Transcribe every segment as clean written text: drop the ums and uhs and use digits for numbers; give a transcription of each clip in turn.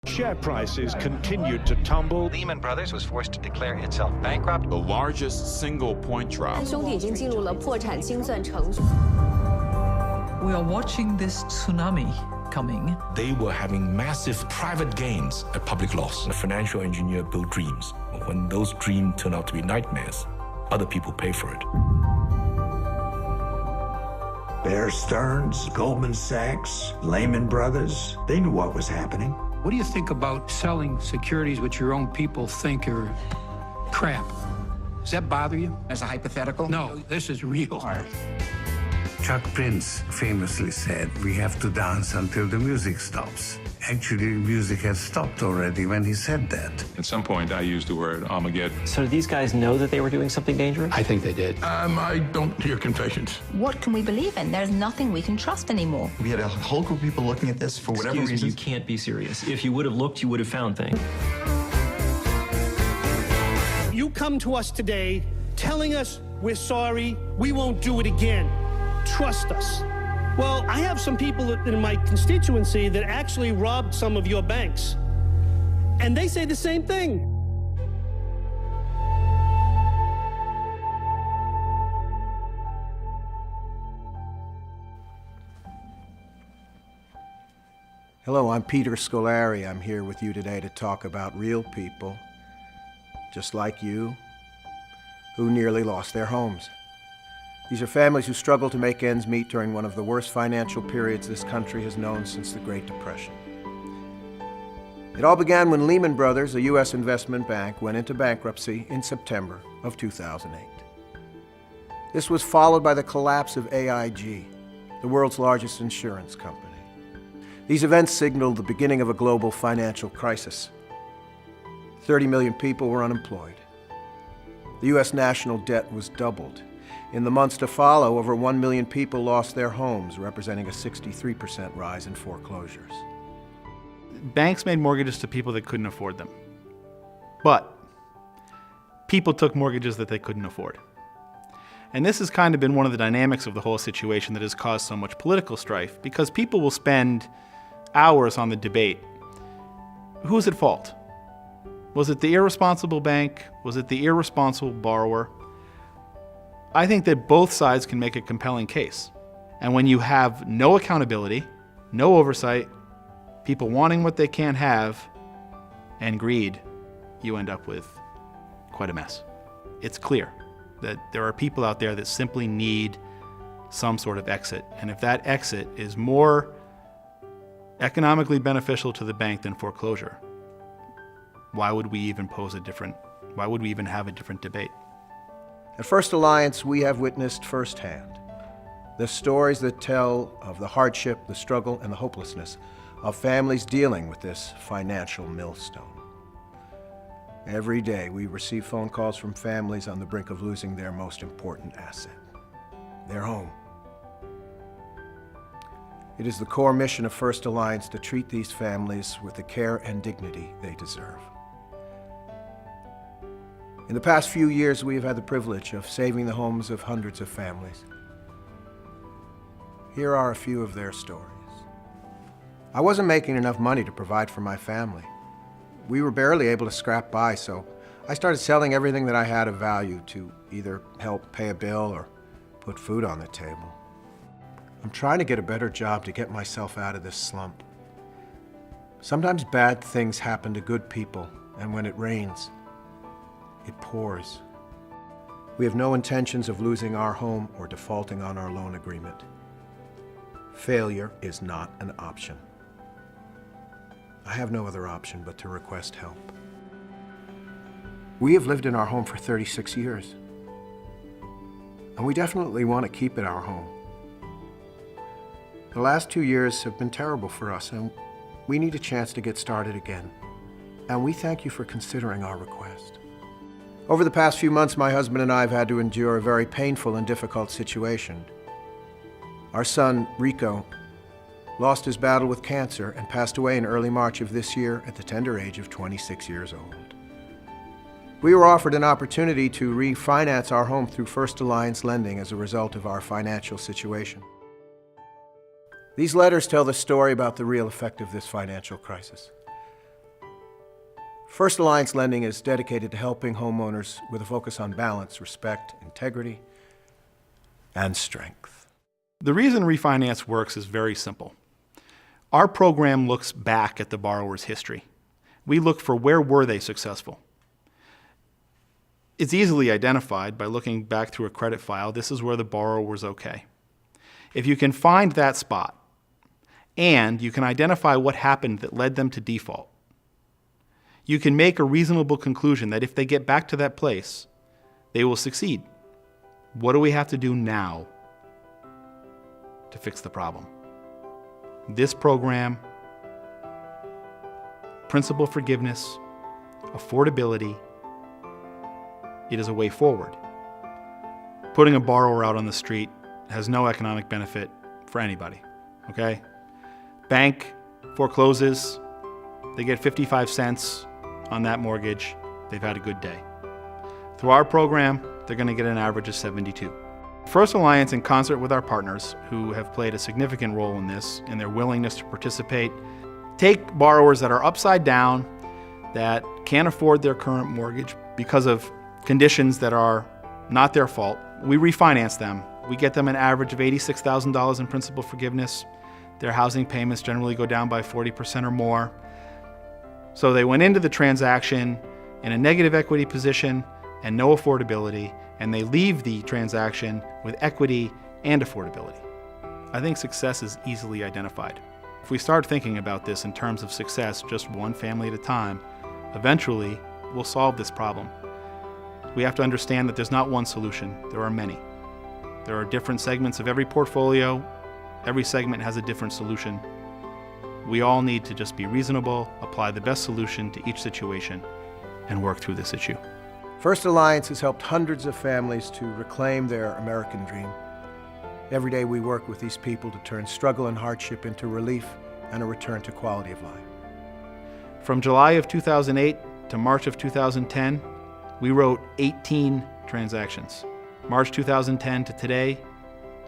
Share prices continued to tumble. Lehman Brothers was forced to declare itself bankrupt. The largest single point drop. 兄弟已经进入了破产清算程序。 We are watching this tsunami coming. They were having massive private gains at public loss. A financial engineer built dreams. When those dreams turn out to be nightmares, other people pay for it. Bear Stearns, Goldman Sachs, Lehman Brothers, they knew what was happening. What do you think about selling securities which your own people think are crap? Does that bother you? As a hypothetical? No, this is real. Chuck Prince famously said, "We have to dance until the music stops." Actually, music had stopped already when he said that. At some point, I used the word Armageddon. So did these guys know that they were doing something dangerous? I think they did. I don't hear confessions. What can we believe in? There's nothing we can trust anymore. We had a whole group of people looking at this for whatever reason. Excuse me, you can't be serious. If you would have looked, you would have found things. You come to us today telling us we're sorry, we won't do it again. Trust us. Well, I have some people in my constituency that actually robbed some of your banks. And they say the same thing. Hello, I'm Peter Scolari. I'm here with you today to talk about real people, just like you, who nearly lost their homes. These are families who struggle to make ends meet during one of the worst financial periods this country has known since the Great Depression. It all began when Lehman Brothers, a U.S. investment bank, went into bankruptcy in September of 2008. This was followed by the collapse of AIG, the world's largest insurance company. These events signaled the beginning of a global financial crisis. 30 million people were unemployed. The U.S. national debt was doubled. In the months to follow, over 1 million people lost their homes, representing a 63% rise in foreclosures. Banks made mortgages to people that couldn't afford them. But people took mortgages that they couldn't afford. And this has kind of been one of the dynamics of the whole situation that has caused so much political strife, because people will spend hours on the debate. Who's at fault? Was it the irresponsible bank? Was it the irresponsible borrower? I think that both sides can make a compelling case. And when you have no accountability, no oversight, people wanting what they can't have, and greed, you end up with quite a mess. It's clear that there are people out there that simply need some sort of exit. And if that exit is more economically beneficial to the bank than foreclosure, why would we even have a different debate? At First Alliance, we have witnessed firsthand the stories that tell of the hardship, the struggle, and the hopelessness of families dealing with this financial millstone. Every day, we receive phone calls from families on the brink of losing their most important asset, their home. It is the core mission of First Alliance to treat these families with the care and dignity they deserve. In the past few years, we have had the privilege of saving the homes of hundreds of families. Here are a few of their stories. I wasn't making enough money to provide for my family. We were barely able to scrap by, so I started selling everything that I had of value to either help pay a bill or put food on the table. I'm trying to get a better job to get myself out of this slump. Sometimes bad things happen to good people, and when it rains, it pours. We have no intentions of losing our home or defaulting on our loan agreement. Failure is not an option. I have no other option but to request help. We have lived in our home for 36 years, and we definitely want to keep it our home. The last 2 years have been terrible for us, and we need a chance to get started again. And we thank you for considering our request. Over the past few months, my husband and I have had to endure a very painful and difficult situation. Our son, Rico, lost his battle with cancer and passed away in early March of this year at the tender age of 26 years old. We were offered an opportunity to refinance our home through First Alliance lending as a result of our financial situation. These letters tell the story about the real effect of this financial crisis. First Alliance Lending is dedicated to helping homeowners with a focus on balance, respect, integrity, and strength. The reason refinance works is very simple. Our program looks back at the borrower's history. We look for where were they successful. It's easily identified by looking back through a credit file. This is where the borrower was okay. If you can find that spot, and you can identify what happened that led them to default, you can make a reasonable conclusion that if they get back to that place, they will succeed. What do we have to do now to fix the problem? This program, principal forgiveness, affordability, it is a way forward. Putting a borrower out on the street has no economic benefit for anybody, okay? Bank forecloses, they get 55 cents on that mortgage, they've had a good day. Through our program, they're going to get an average of 72. First Alliance, in concert with our partners, who have played a significant role in this, in their willingness to participate, take borrowers that are upside down, that can't afford their current mortgage because of conditions that are not their fault. We refinance them. We get them an average of $86,000 in principal forgiveness. Their housing payments generally go down by 40% or more. So they went into the transaction in a negative equity position and no affordability, and they leave the transaction with equity and affordability. I think success is easily identified. If we start thinking about this in terms of success, just one family at a time, eventually we'll solve this problem. We have to understand that there's not one solution, there are many. There are different segments of every portfolio. Every segment has a different solution. We all need to just be reasonable, apply the best solution to each situation, and work through this issue. First Alliance has helped hundreds of families to reclaim their American dream. Every day we work with these people to turn struggle and hardship into relief and a return to quality of life. From July of 2008 to March of 2010, we wrote 18 transactions. March 2010 to today,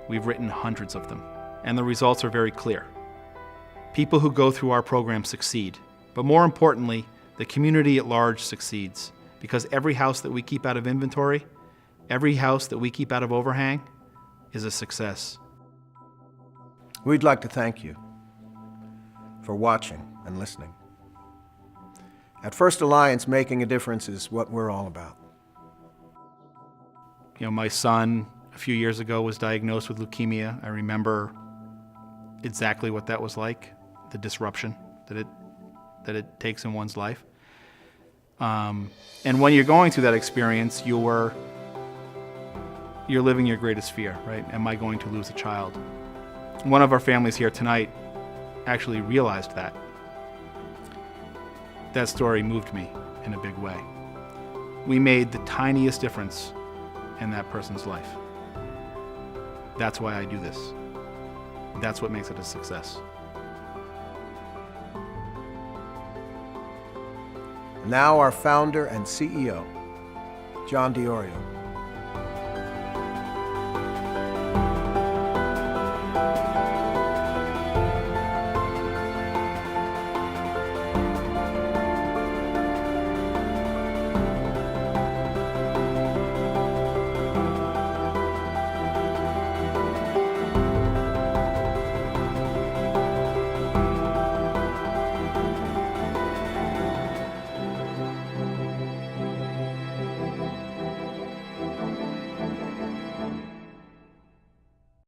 we've written hundreds of them, and the results are very clear. People who go through our program succeed, but more importantly, the community at large succeeds, because every house that we keep out of inventory, every house that we keep out of overhang, is a success. We'd like to thank you for watching and listening. At First Alliance, making a difference is what we're all about. You know, my son, a few years ago, was diagnosed with leukemia. I remember exactly what that was like, the disruption that it takes in one's life. And when you're going through that experience, you're living your greatest fear, right? Am I going to lose a child? One of our families here tonight actually realized that. That story moved me in a big way. We made the tiniest difference in that person's life. That's why I do this. That's what makes it a success. Now our founder and CEO, John DiOrio.